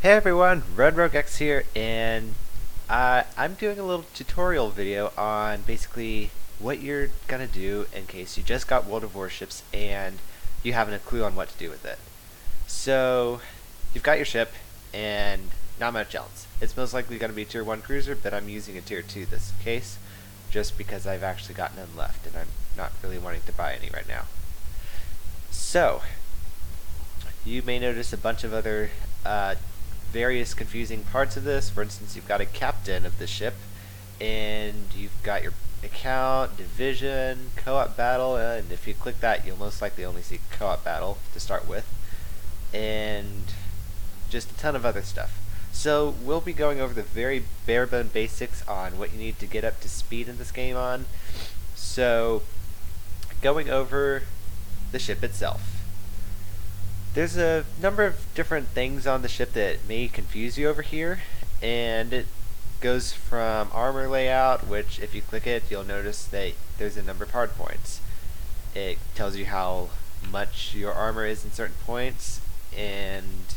Hey everyone, RedRogueX here, and I'm doing a little tutorial video on basically what you're gonna do in case you just got World of Warships and you haven't a clue on what to do with it. So, you've got your ship, and not much else. It's most likely gonna be a Tier 1 cruiser, but I'm using a Tier 2 this case, just because I've actually got none left, and I'm not really wanting to buy any right now. So, you may notice a bunch of other various confusing parts of this. For instance, you've got a captain of the ship, and you've got your account, division, co-op battle, and if you click that, you'll most likely only see co-op battle to start with, and just a ton of other stuff. So we'll be going over the very bare-bone basics on what you need to get up to speed in this game on. So, going over the ship itself. There's a number of different things on the ship that may confuse you over here, and it goes from armor layout, which if you click it, you'll notice that there's a number of hard points. It tells you how much your armor is in certain points, and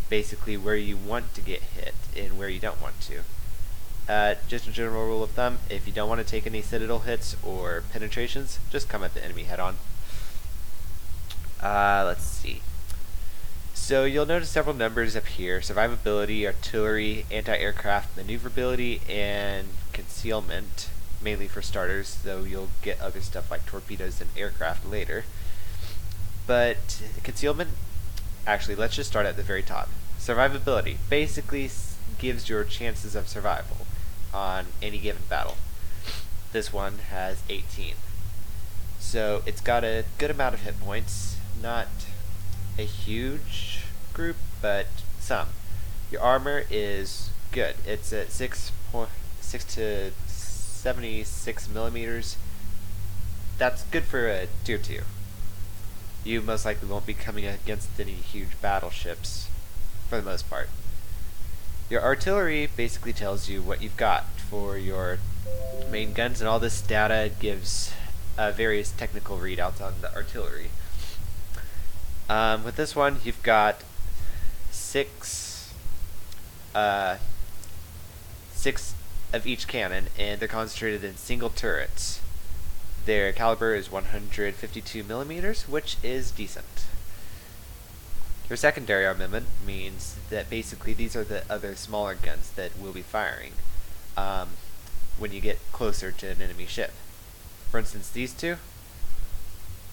basically where you want to get hit and where you don't want to. Just a general rule of thumb, if you don't want to take any citadel hits or penetrations, just come at the enemy head on. Let's see. So you'll notice several numbers up here: survivability, artillery, anti-aircraft, maneuverability, and concealment, mainly for starters, though you'll get other stuff like torpedoes and aircraft later. But concealment, actually, let's just start at the very top. Survivability basically gives your chances of survival on any given battle. This one has 18. So it's got a good amount of hit points, not a huge group, but some. Your armor is good. It's at 6 to 76 millimeters. That's good for a Tier 2. You most likely won't be coming against any huge battleships, for the most part. Your artillery basically tells you what you've got for your main guns, and all this data gives various technical readouts on the artillery. With this one, you've got six of each cannon, and they're concentrated in single turrets. Their caliber is 152 millimeters, which is decent. Your secondary armament means that basically these are the other smaller guns that will be firing when you get closer to an enemy ship. For instance, these two,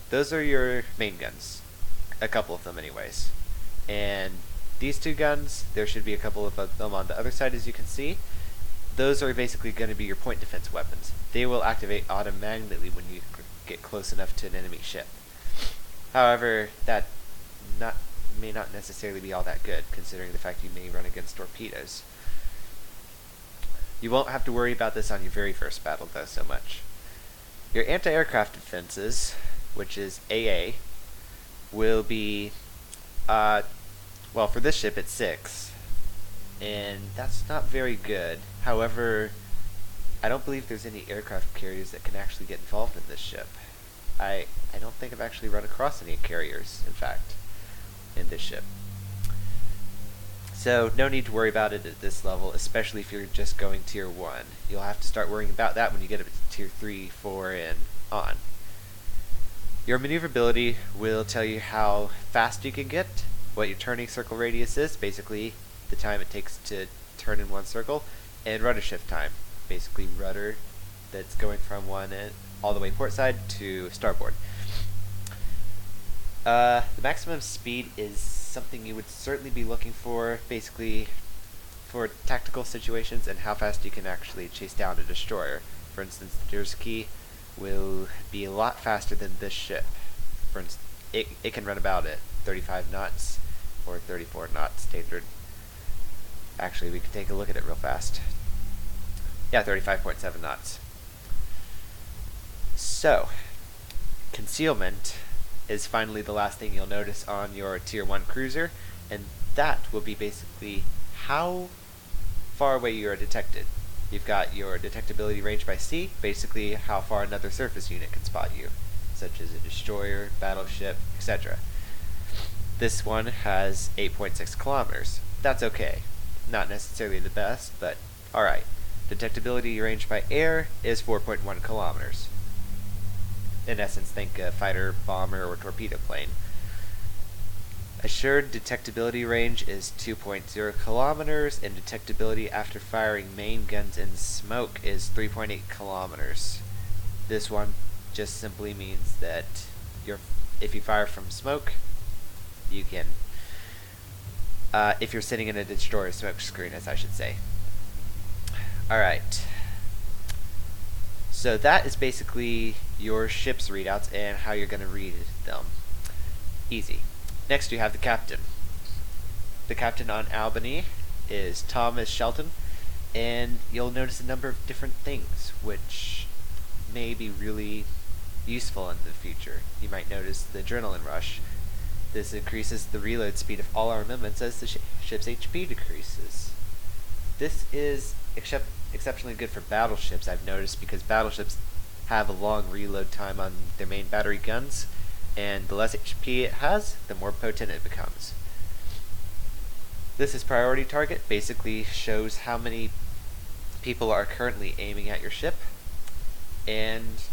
those are your main guns. A couple of them anyways. And these two guns, there should be a couple of them on the other side, as you can see. Those are basically going to be your point defense weapons. They will activate automatically when you get close enough to an enemy ship. However, that may not necessarily be all that good, considering the fact you may run against torpedoes. You won't have to worry about this on your very first battle, though, so much. Your anti-aircraft defenses, which is AA, will be, well, for this ship it's 6, and that's not very good. However, I don't believe there's any aircraft carriers that can actually get involved in this ship. I don't think I've actually run across any carriers, in fact, in this ship. So, no need to worry about it at this level, especially if you're just going Tier 1. You'll have to start worrying about that when you get up to Tier 3, 4, and on. Your maneuverability will tell you how fast you can get, what your turning circle radius is, basically the time it takes to turn in one circle, and rudder shift time, basically rudder that's going from one end all the way port side to starboard. The maximum speed is something you would certainly be looking for, basically for tactical situations and how fast you can actually chase down a destroyer. For instance, the Jersey will be a lot faster than this ship. For instance, it can run about at 35 knots or 34 knots standard. Actually, we can take a look at it real fast. Yeah, 35.7 knots. So, concealment is finally the last thing you'll notice on your Tier 1 cruiser, and that will be basically how far away you are detected. You've got your detectability range by sea, basically how far another surface unit can spot you, such as a destroyer, battleship, etc. This one has 8.6 kilometers. That's okay. Not necessarily the best, but alright. Detectability range by air is 4.1 kilometers. In essence, think a fighter, bomber, or torpedo plane. Assured detectability range is 2.0 kilometers, and detectability after firing main guns in smoke is 3.8 kilometers. This one just simply means that if you fire from smoke, you can. If you're sitting in a destroyer smoke screen, as I should say. Alright. So that is basically your ship's readouts and how you're going to read them. Easy. Next you have the captain. The captain on Albany is Thomas Shelton, and you'll notice a number of different things which may be really useful in the future. You might notice the adrenaline rush. This increases the reload speed of all armaments as the ship's HP decreases. This is exceptionally good for battleships, I've noticed, because battleships have a long reload time on their main battery guns, and the less HP it has, the more potent it becomes. This is priority target, basically shows how many people are currently aiming at your ship, and,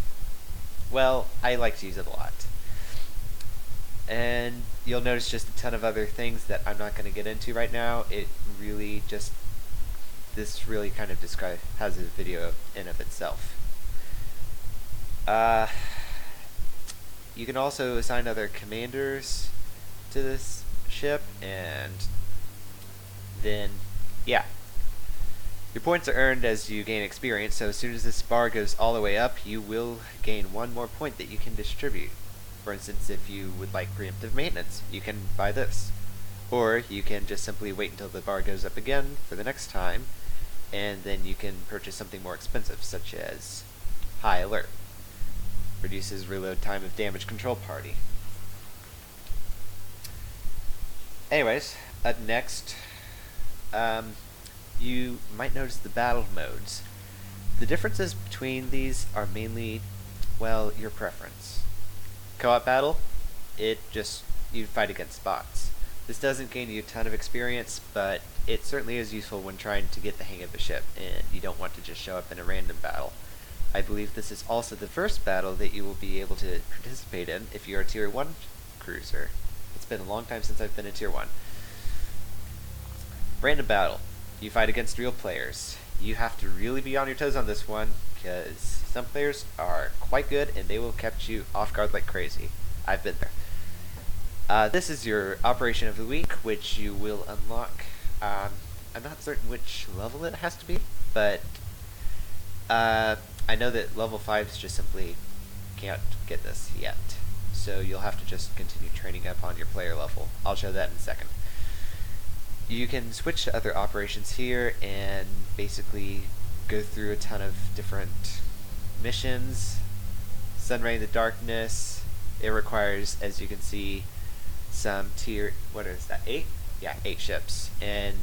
well, I like to use it a lot. And you'll notice just a ton of other things that I'm not going to get into right now. This really kind of has a video in of itself. You can also assign other commanders to this ship, and then, yeah. Your points are earned as you gain experience, so as soon as this bar goes all the way up, you will gain one more point that you can distribute. For instance, if you would like preemptive maintenance, you can buy this. Or you can just simply wait until the bar goes up again for the next time, and then you can purchase something more expensive, such as High Alert. Reduces reload time of damage control party. Anyways, up next, you might notice the battle modes. The differences between these are mainly, well, your preference. Co-op battle, you fight against bots. This doesn't gain you a ton of experience, but it certainly is useful when trying to get the hang of the ship, and you don't want to just show up in a random battle. I believe this is also the first battle that you will be able to participate in if you're a Tier 1 cruiser. It's been a long time since I've been a Tier 1. Random battle. You fight against real players. You have to really be on your toes on this one, because some players are quite good and they will catch you off guard like crazy. I've been there. This is your operation of the week, which you will unlock. I'm not certain which level it has to be, but I know that level 5s just simply can't get this yet. So you'll have to just continue training up on your player level. I'll show that in a second. You can switch to other operations here and basically go through a ton of different missions. Sunray in the Darkness. It requires, as you can see, some tier, what is that, 8? Yeah, 8 ships. And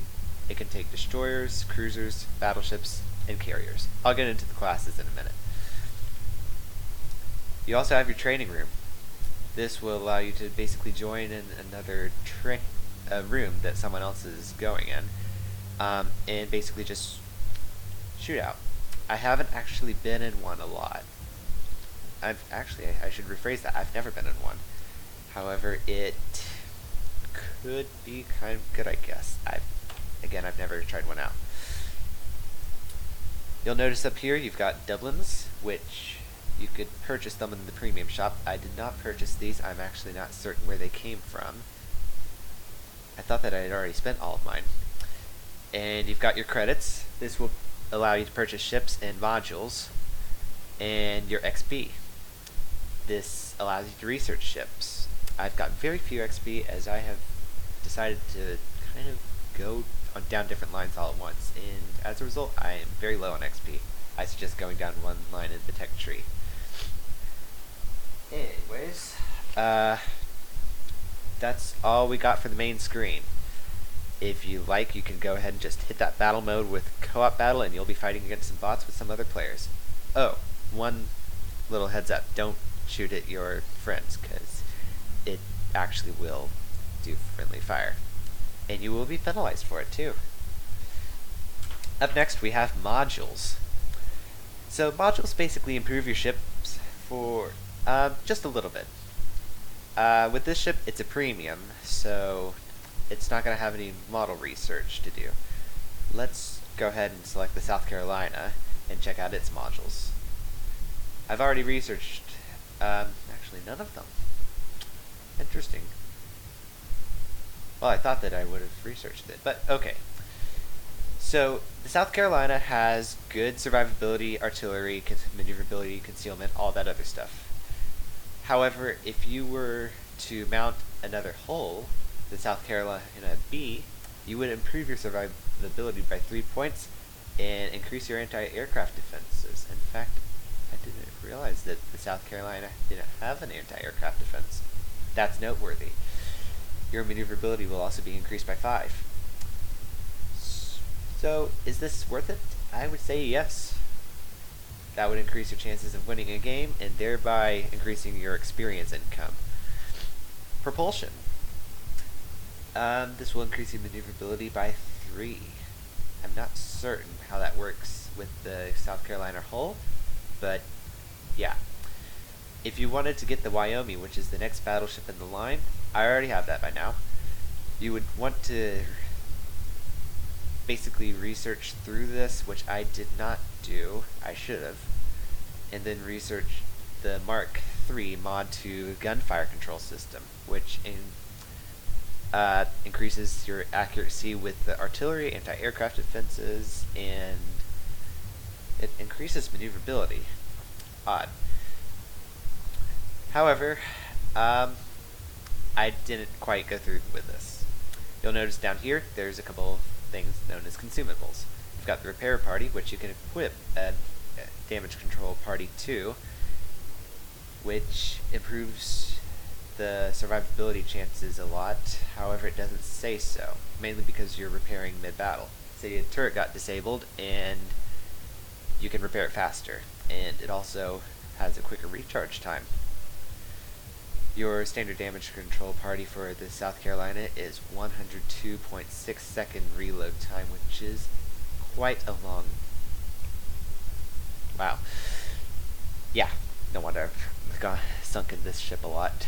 it can take destroyers, cruisers, battleships, and carriers. I'll get into the classes in a minute. You also have your training room. This will allow you to basically join in another room that someone else is going in, and basically just shoot out. I haven't actually been in one a lot. I should rephrase that. I've never been in one. However, it could be kind of good, I guess. I've never tried one out. You'll notice up here you've got Dublins, which you could purchase them in the premium shop. I did not purchase these. I'm actually not certain where they came from. I thought that I had already spent all of mine. And you've got your credits. This will allow you to purchase ships and modules. And your XP. This allows you to research ships. I've got very few XP as I have decided to kind of go down different lines all at once, and as a result I am very low on XP. I suggest going down one line in the tech tree. Anyways, that's all we got for the main screen. If you like, you can go ahead and just hit that battle mode with co-op battle and you'll be fighting against some bots with some other players. Oh, one little heads up, don't shoot at your friends, because it actually will do friendly fire. And you will be penalized for it too. Up next we have modules. So modules basically improve your ships for just a little bit. With this ship, it's a premium, so it's not going to have any model research to do. Let's go ahead and select the South Carolina and check out its modules. I've already researched, actually none of them. Interesting. Well, I thought that I would have researched it, but okay. So, the South Carolina has good survivability, artillery, maneuverability, concealment, all that other stuff. However, if you were to mount another hull, the South Carolina B, you would improve your survivability by 3 points and increase your anti-aircraft defenses. In fact, I didn't realize that the South Carolina didn't have an anti-aircraft defense. That's noteworthy. Your maneuverability will also be increased by 5. So, is this worth it? I would say yes. That would increase your chances of winning a game and thereby increasing your experience income. Propulsion. This will increase your maneuverability by 3. I'm not certain how that works with the South Carolina hull, but yeah. If you wanted to get the Wyoming, which is the next battleship in the line, I already have that by now. You would want to basically research through this, which I did not do. I should have. And then research the Mark III Mod 2 gunfire control system, which increases your accuracy with the artillery, anti-aircraft defenses, and it increases maneuverability. Odd. However, I didn't quite go through with this. You'll notice down here, there's a couple of things known as consumables. You've got the repair party, which you can equip at damage control party 2, which improves the survivability chances a lot. However, it doesn't say so, mainly because you're repairing mid-battle. Say a turret got disabled, and you can repair it faster, and it also has a quicker recharge time. Your standard damage control party for the South Carolina is 102.6 second reload time, which is quite a long. Wow. Yeah, no wonder I've sunk in this ship a lot.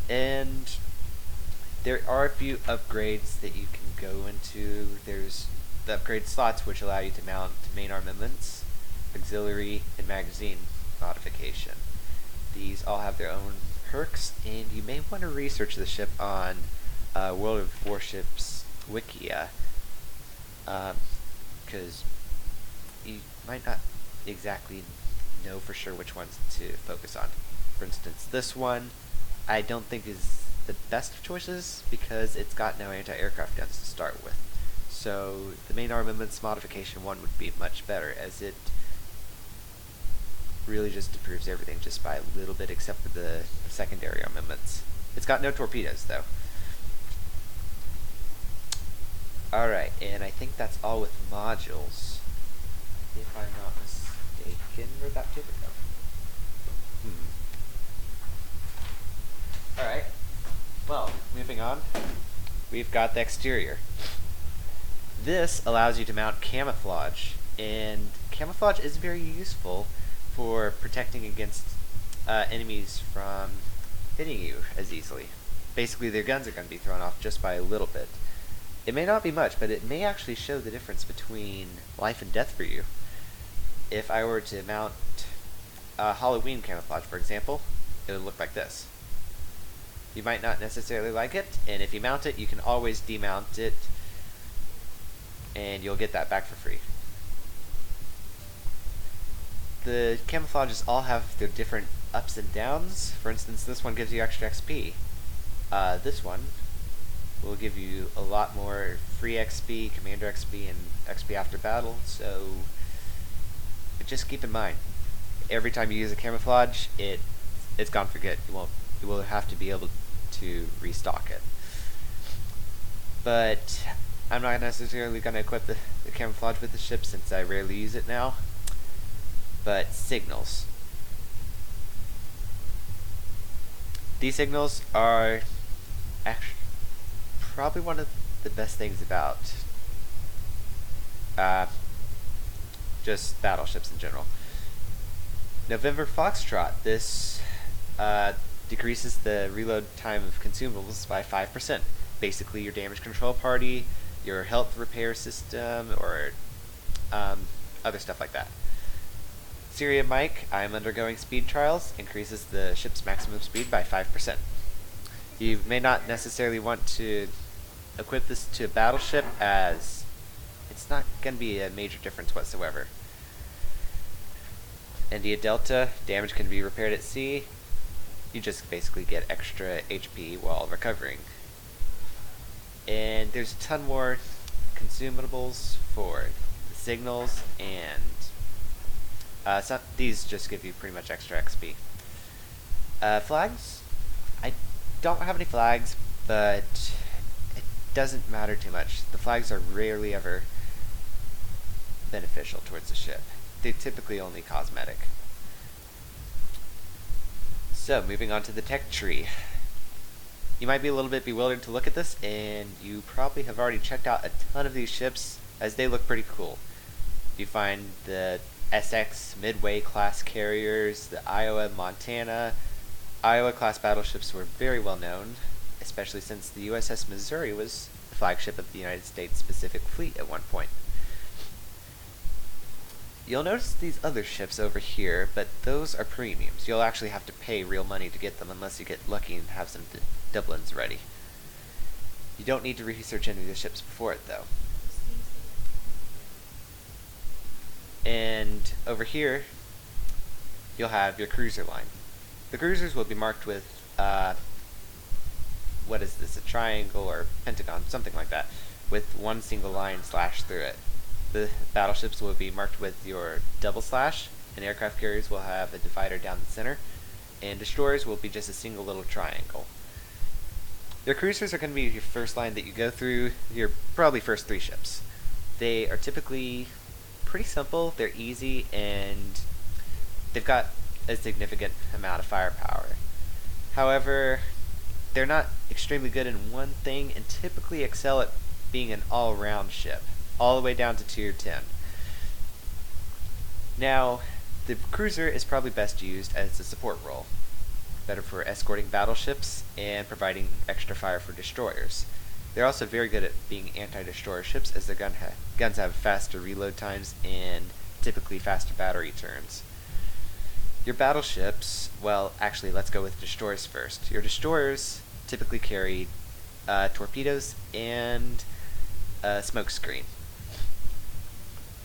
And there are a few upgrades that you can go into. There's the upgrade slots, which allow you to mount main armaments, auxiliary, and magazine modification. These all have their own perks, and you may want to research the ship on World of Warships Wikia, because you might not exactly know for sure which ones to focus on. For instance, this one I don't think is the best of choices because it's got no anti-aircraft guns to start with. So the main armaments modification one would be much better, as it really just improves everything just by a little bit, except for the secondary armaments. It's got no torpedoes though. Alright, and I think that's all with modules, if I'm not mistaken. Where'd that paper go? Alright, well, moving on, we've got the exterior. This allows you to mount camouflage, and camouflage is very useful for protecting against enemies from hitting you as easily. Basically, their guns are going to be thrown off just by a little bit. It may not be much, but it may actually show the difference between life and death for you. If I were to mount Halloween camouflage, for example, it would look like this. You might not necessarily like it, and if you mount it, you can always demount it, and you'll get that back for free. The camouflages all have their different ups and downs. For instance, this one gives you extra XP. This one will give you a lot more free XP, commander XP, and XP after battle, so just keep in mind, every time you use a camouflage, it's gone for good. You will have to be able to restock it. But I'm not necessarily going to equip the camouflage with the ship since I rarely use it now. But signals. These signals are actually probably one of the best things about uh, just battleships in general. November Foxtrot. This decreases the reload time of consumables by 5%. Basically, your damage control party, your health repair system, or other stuff like that. Syria Mike, I am undergoing speed trials, increases the ship's maximum speed by 5%. You may not necessarily want to equip this to a battleship, as it's not going to be a major difference whatsoever. India Delta, damage can be repaired at sea. You just basically get extra HP while recovering. And there's a ton more consumables for the signals, and these just give you pretty much extra XP. Flags? I don't have any flags, but it doesn't matter too much. The flags are rarely ever beneficial towards the ship. They're typically only cosmetic. So, moving on to the tech tree. You might be a little bit bewildered to look at this, and you probably have already checked out a ton of these ships, as they look pretty cool. You find the SX Midway class carriers, the Iowa Montana. Iowa class battleships were very well known, especially since the USS Missouri was the flagship of the United States Pacific Fleet at one point. You'll notice these other ships over here, but those are premiums. You'll actually have to pay real money to get them unless you get lucky and have some doublins ready. You don't need to research any of the ships before it, though. And over here, you'll have your cruiser line. The cruisers will be marked with, what is this, a triangle or pentagon, something like that, with one single line slashed through it. The battleships will be marked with your double slash, and aircraft carriers will have a divider down the center, and destroyers will be just a single little triangle. Your cruisers are going to be your first line that you go through, your probably first 3 ships. They are typically pretty simple, they're easy, and they've got a significant amount of firepower. However, they're not extremely good in one thing, and typically excel at being an all-round ship, all the way down to tier 10. Now, the cruiser is probably best used as a support role, better for escorting battleships and providing extra fire for destroyers. They're also very good at being anti-destroyer ships, as their guns have faster reload times and typically faster battery turns. Your battleships, well, actually, let's go with destroyers first. Your destroyers typically carry torpedoes and a smoke screen.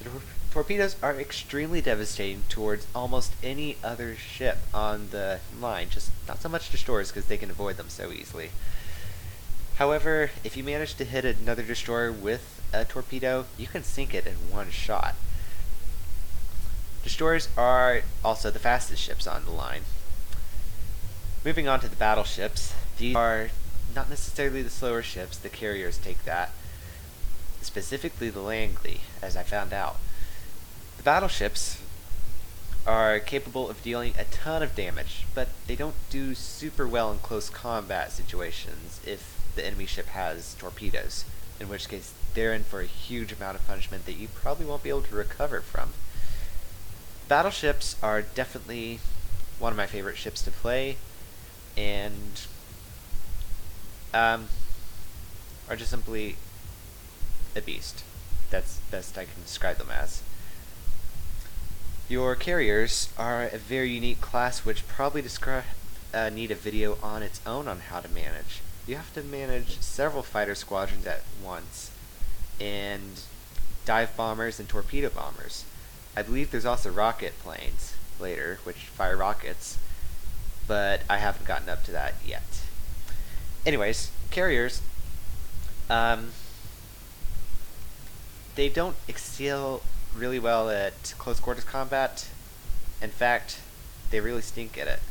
The torpedoes are extremely devastating towards almost any other ship on the line, just not so much destroyers because they can avoid them so easily. However, if you manage to hit another destroyer with a torpedo, you can sink it in one shot. Destroyers are also the fastest ships on the line. Moving on to the battleships, these are not necessarily the slower ships, the carriers take that. Specifically the Langley, as I found out. The battleships are capable of dealing a ton of damage, but they don't do super well in close combat situations if the enemy ship has torpedoes, in which case they're in for a huge amount of punishment that you probably won't be able to recover from. Battleships are definitely one of my favorite ships to play, and are just simply a beast. That's best I can describe them as. Your carriers are a very unique class, which probably need a video on its own on how to manage. You have to manage several fighter squadrons at once, and dive bombers and torpedo bombers. I believe there's also rocket planes later, which fire rockets, but I haven't gotten up to that yet. Anyways, carriers, they don't excel really well at close quarters combat. In fact, they really stink at it.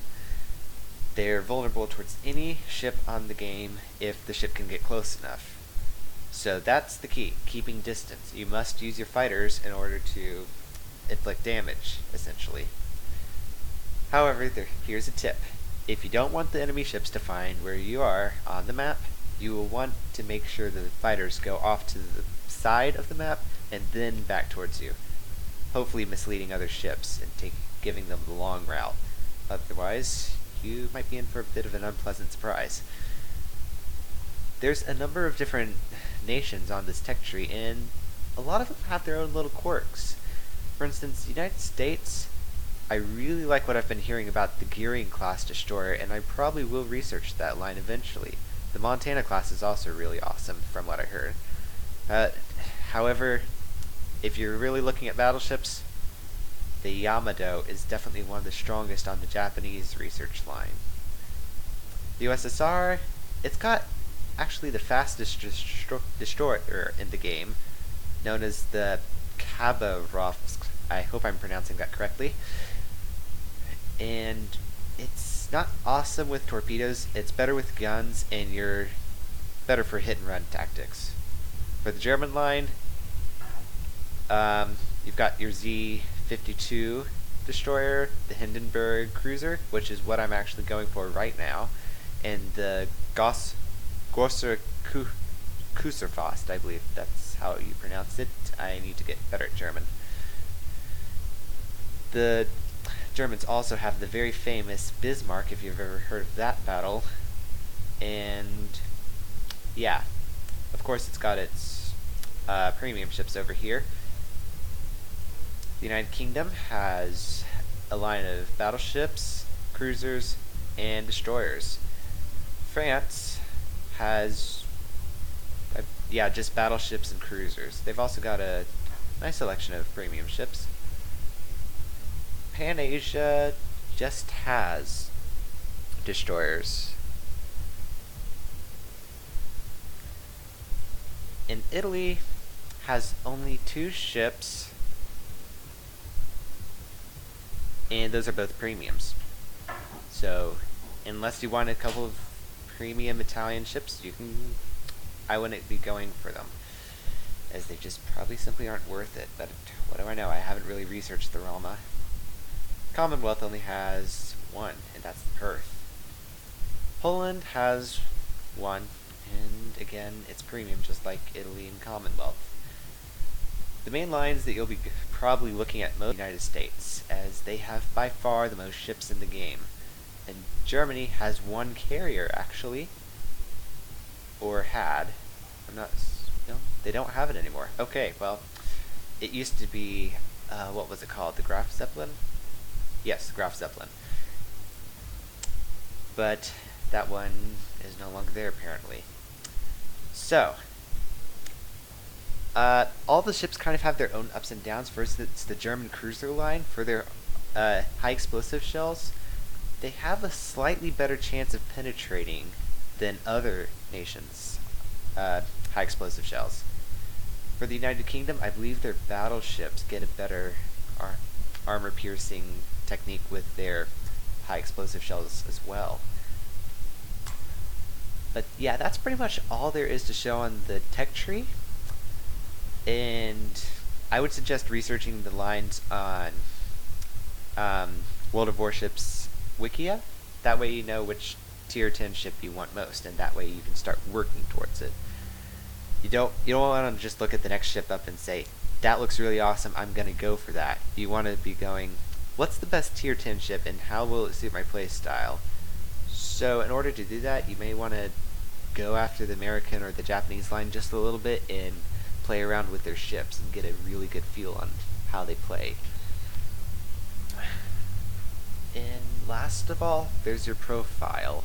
They're vulnerable towards any ship on the game if the ship can get close enough. So that's the key, keeping distance. You must use your fighters in order to inflict damage, essentially. However, here's a tip. If you don't want the enemy ships to find where you are on the map, you will want to make sure that the fighters go off to the side of the map and then back towards you, hopefully misleading other ships and giving them the long route. Otherwise, you might be in for a bit of an unpleasant surprise. There's a number of different nations on this tech tree, and a lot of them have their own little quirks. For instance, the United States, I really like what I've been hearing about the Gearing class destroyer, and I probably will research that line eventually. The Montana class is also really awesome, from what I heard. However, if you're really looking at battleships, the Yamato is definitely one of the strongest on the Japanese research line. The USSR, it's got actually the fastest destroyer in the game, known as the Khabarovsk. I hope I'm pronouncing that correctly. And it's not awesome with torpedoes. It's better with guns, and you're better for hit and run tactics. For the German line, you've got your Z-52 destroyer, the Hindenburg cruiser, which is what I'm actually going for right now, and the Grosser Kuserfaust, I believe that's how you pronounce it. I need to get better at German. The Germans also have the very famous Bismarck, if you've ever heard of that battle. And yeah, of course it's got its premium ships over here. The United Kingdom has a line of battleships, cruisers, and destroyers. France has just battleships and cruisers. They've also got a nice selection of premium ships. Pan-Asia just has destroyers. And Italy has only 2 ships, and those are both premiums. So, unless you want a couple of premium Italian ships, I wouldn't be going for them, as they just probably simply aren't worth it. But what do I know? I haven't really researched the Roma. Commonwealth only has 1, and that's the Perth. Poland has 1, and again, it's premium just like Italy and Commonwealth. The main lines that you'll be probably looking at most are the United States, as they have by far the most ships in the game. And Germany has 1 carrier, actually. Or had. They don't have it anymore. Okay, well, it used to be, what was it called? The Graf Zeppelin? Yes, Graf Zeppelin. But that one is no longer there, apparently. So, all the ships kind of have their own ups and downs. First, it's the German cruiser line. For their high explosive shells, they have a slightly better chance of penetrating than other nations' high explosive shells. For the United Kingdom, I believe their battleships get a better armor-piercing technique with their high explosive shells as well. But yeah, that's pretty much all there is to show on the tech tree. And I would suggest researching the lines on World of Warships Wikia. That way you know which tier 10 ship you want most, and that way you can start working towards it. You don't want to just look at the next ship up and say, that looks really awesome, I'm going to go for that. You want to be going, what's the best tier 10 ship and how will it suit my playstyle? So in order to do that, you may want to go after the American or the Japanese line just a little bit and play around with their ships and get a really good feel on how they play. And last of all, there's your profile.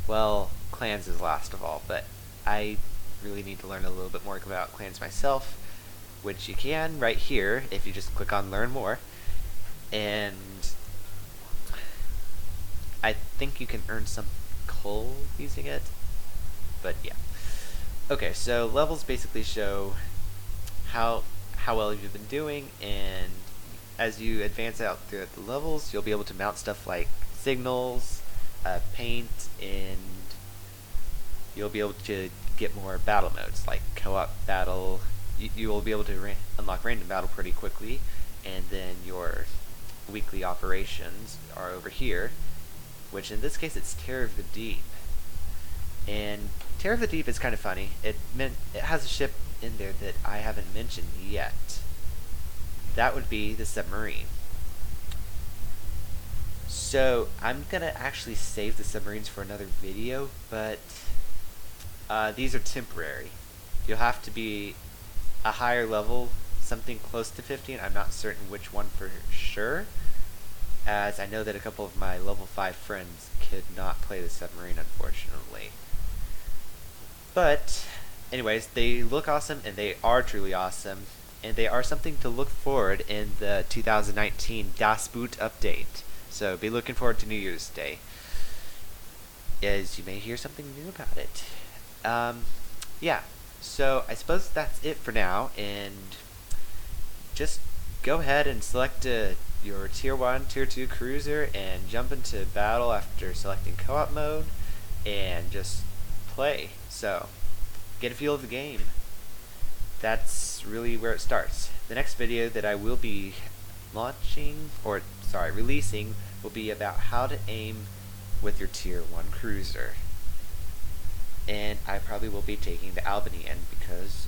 Well, clans is last of all, but I really need to learn a little bit more about clans myself, which you can right here if you just click on Learn More. And I think you can earn some coal using it, but yeah. Okay, so levels basically show how well you've been doing, and as you advance out through the levels, you'll be able to mount stuff like signals, paint, and you'll be able to get more battle modes like co-op battle. You will be able to unlock random battle pretty quickly, and then your weekly operations are over here, which in this case it's Terror of the Deep. And Terror of the Deep is kind of funny. It has a ship in there that I haven't mentioned yet. That would be the submarine. So I'm gonna actually save the submarines for another video, but these are temporary. You'll have to be a higher level, something close to 15. I'm not certain which one for sure, as I know that a couple of my level 5 friends could not play the submarine, unfortunately. But anyways, they look awesome, and they are truly awesome, and they are something to look forward in the 2019 Das Boot update. So be looking forward to New Year's Day, as you may hear something new about it. Yeah, so I suppose that's it for now, and just go ahead and select your Tier 1, Tier 2 cruiser and jump into battle after selecting co-op mode, and just play. So, get a feel of the game. That's really where it starts. The next video that I will be releasing will be about how to aim with your Tier 1 cruiser. And I probably will be taking the Albany end because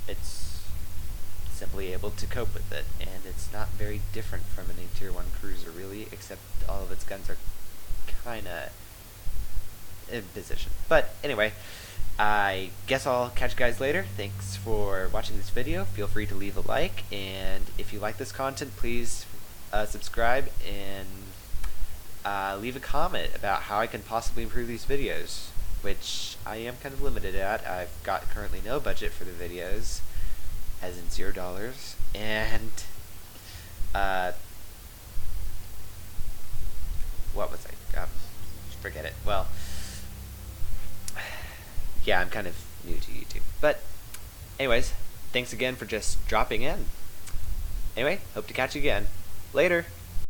it's simply able to cope with it, and it's not very different from a Tier 1 cruiser really, except all of its guns are kinda in position. But anyway, I guess I'll catch you guys later. Thanks for watching this video. Feel free to leave a like, and if you like this content, please subscribe and leave a comment about how I can possibly improve these videos, which I am kind of limited at. I've got currently no budget for the videos, as in $0, and what was I? Forget it. Well, yeah, I'm kind of new to YouTube. But anyways, thanks again for just dropping in. Anyway, hope to catch you again. Later!